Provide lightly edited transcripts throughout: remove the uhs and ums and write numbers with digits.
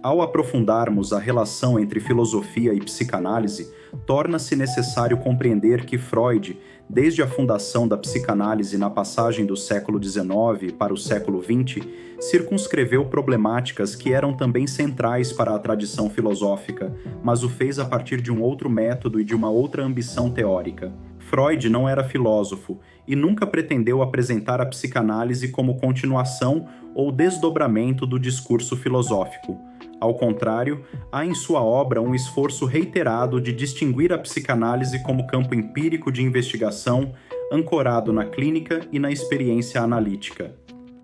Ao aprofundarmos a relação entre filosofia e psicanálise, torna-se necessário compreender que Freud, desde a fundação da psicanálise na passagem do século XIX para o século XX, circunscreveu problemáticas que eram também centrais para a tradição filosófica, mas o fez a partir de um outro método e de uma outra ambição teórica. Freud não era filósofo e nunca pretendeu apresentar a psicanálise como continuação ou desdobramento do discurso filosófico. Ao contrário, há em sua obra um esforço reiterado de distinguir a psicanálise como campo empírico de investigação, ancorado na clínica e na experiência analítica.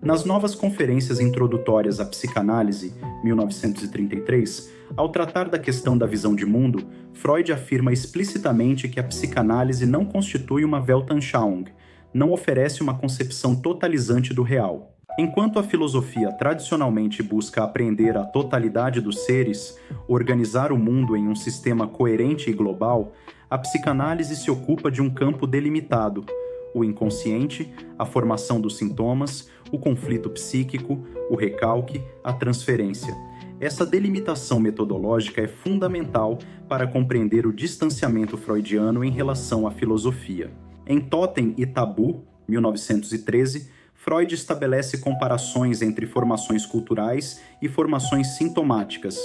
Nas novas conferências introdutórias à psicanálise, 1933, ao tratar da questão da visão de mundo, Freud afirma explicitamente que a psicanálise não constitui uma Weltanschauung, não oferece uma concepção totalizante do real. Enquanto a filosofia tradicionalmente busca apreender a totalidade dos seres, organizar o mundo em um sistema coerente e global, a psicanálise se ocupa de um campo delimitado: o inconsciente, a formação dos sintomas, o conflito psíquico, o recalque, a transferência. Essa delimitação metodológica é fundamental para compreender o distanciamento freudiano em relação à filosofia. Em Totem e Tabu, 1913, Freud estabelece comparações entre formações culturais e formações sintomáticas.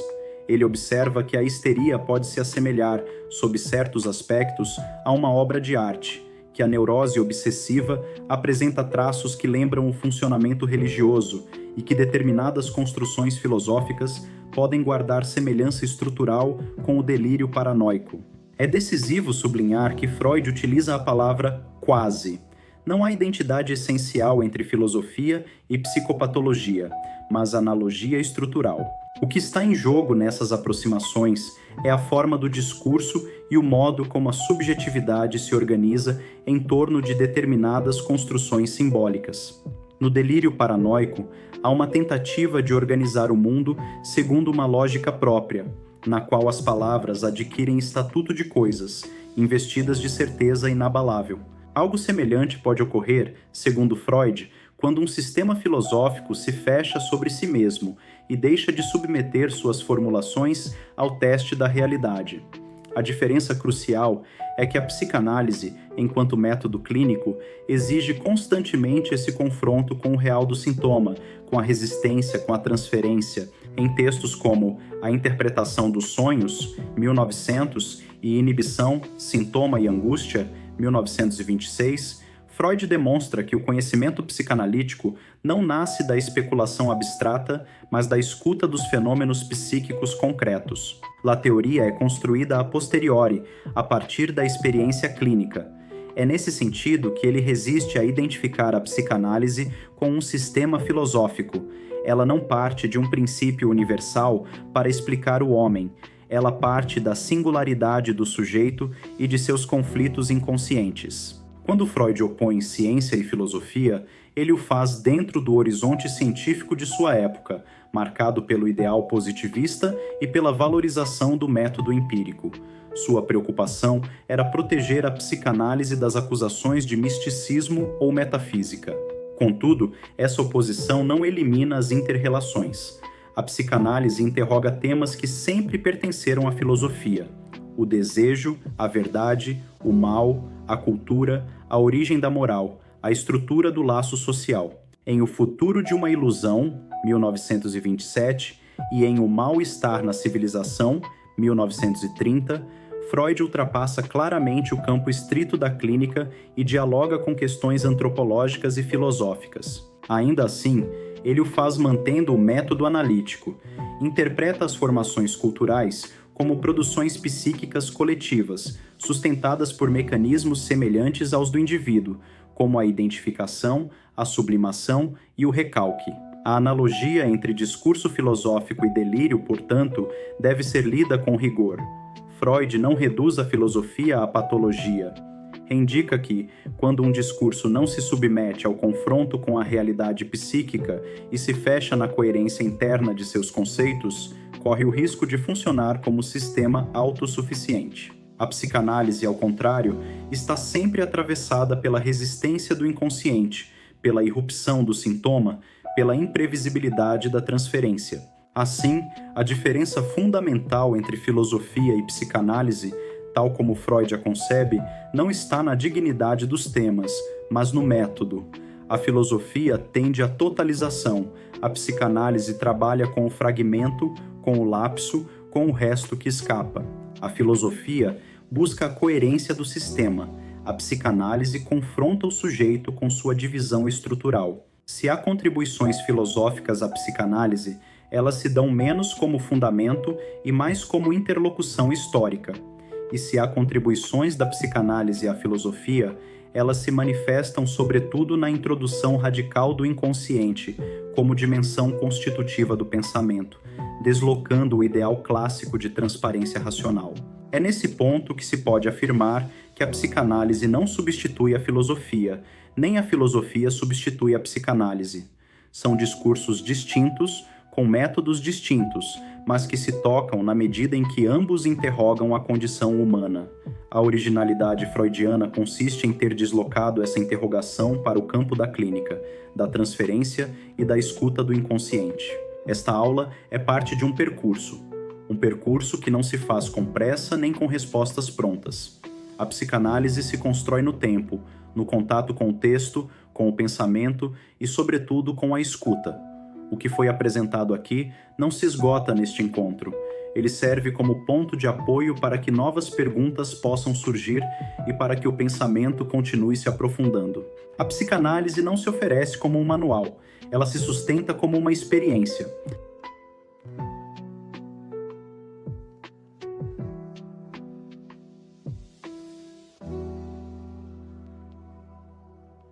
Ele observa que a histeria pode se assemelhar, sob certos aspectos, a uma obra de arte, que a neurose obsessiva apresenta traços que lembram o funcionamento religioso e que determinadas construções filosóficas podem guardar semelhança estrutural com o delírio paranoico. É decisivo sublinhar que Freud utiliza a palavra quase. Não há identidade essencial entre filosofia e psicopatologia, mas analogia estrutural. O que está em jogo nessas aproximações é a forma do discurso e o modo como a subjetividade se organiza em torno de determinadas construções simbólicas. No delírio paranoico, há uma tentativa de organizar o mundo segundo uma lógica própria, na qual as palavras adquirem estatuto de coisas, investidas de certeza inabalável. Algo semelhante pode ocorrer, segundo Freud, quando um sistema filosófico se fecha sobre si mesmo e deixa de submeter suas formulações ao teste da realidade. A diferença crucial é que a psicanálise, enquanto método clínico, exige constantemente esse confronto com o real do sintoma, com a resistência, com a transferência, em textos como A Interpretação dos Sonhos, 1900, e Inibição, Sintoma e Angústia, 1926, Freud demonstra que o conhecimento psicanalítico não nasce da especulação abstrata, mas da escuta dos fenômenos psíquicos concretos. A teoria é construída a posteriori, a partir da experiência clínica. É nesse sentido que ele resiste a identificar a psicanálise com um sistema filosófico. Ela não parte de um princípio universal para explicar o homem. Ela parte da singularidade do sujeito e de seus conflitos inconscientes. Quando Freud opõe ciência e filosofia, ele o faz dentro do horizonte científico de sua época, marcado pelo ideal positivista e pela valorização do método empírico. Sua preocupação era proteger a psicanálise das acusações de misticismo ou metafísica. Contudo, essa oposição não elimina as inter-relações. A psicanálise interroga temas que sempre pertenceram à filosofia: o desejo, a verdade, o mal, a cultura, a origem da moral, a estrutura do laço social. Em O Futuro de uma Ilusão, 1927, e em O Mal-Estar na Civilização, 1930, Freud ultrapassa claramente o campo estrito da clínica e dialoga com questões antropológicas e filosóficas. Ainda assim, ele o faz mantendo o método analítico. Interpreta as formações culturais como produções psíquicas coletivas, sustentadas por mecanismos semelhantes aos do indivíduo, como a identificação, a sublimação e o recalque. A analogia entre discurso filosófico e delírio, portanto, deve ser lida com rigor. Freud não reduz a filosofia à patologia. Indica que, quando um discurso não se submete ao confronto com a realidade psíquica e se fecha na coerência interna de seus conceitos, corre o risco de funcionar como sistema autossuficiente. A psicanálise, ao contrário, está sempre atravessada pela resistência do inconsciente, pela irrupção do sintoma, pela imprevisibilidade da transferência. Assim, a diferença fundamental entre filosofia e psicanálise, tal como Freud a concebe, não está na dignidade dos temas, mas no método. A filosofia tende à totalização, a psicanálise trabalha com o fragmento, com o lapso, com o resto que escapa. A filosofia busca a coerência do sistema, a psicanálise confronta o sujeito com sua divisão estrutural. Se há contribuições filosóficas à psicanálise, elas se dão menos como fundamento e mais como interlocução histórica. E se há contribuições da psicanálise à filosofia, elas se manifestam sobretudo na introdução radical do inconsciente, como dimensão constitutiva do pensamento, deslocando o ideal clássico de transparência racional. É nesse ponto que se pode afirmar que a psicanálise não substitui a filosofia, nem a filosofia substitui a psicanálise. São discursos distintos, com métodos distintos, mas que se tocam na medida em que ambos interrogam a condição humana. A originalidade freudiana consiste em ter deslocado essa interrogação para o campo da clínica, da transferência e da escuta do inconsciente. Esta aula é parte de um percurso que não se faz com pressa nem com respostas prontas. A psicanálise se constrói no tempo, no contato com o texto, com o pensamento e, sobretudo, com a escuta. O que foi apresentado aqui não se esgota neste encontro. Ele serve como ponto de apoio para que novas perguntas possam surgir e para que o pensamento continue se aprofundando. A psicanálise não se oferece como um manual, ela se sustenta como uma experiência.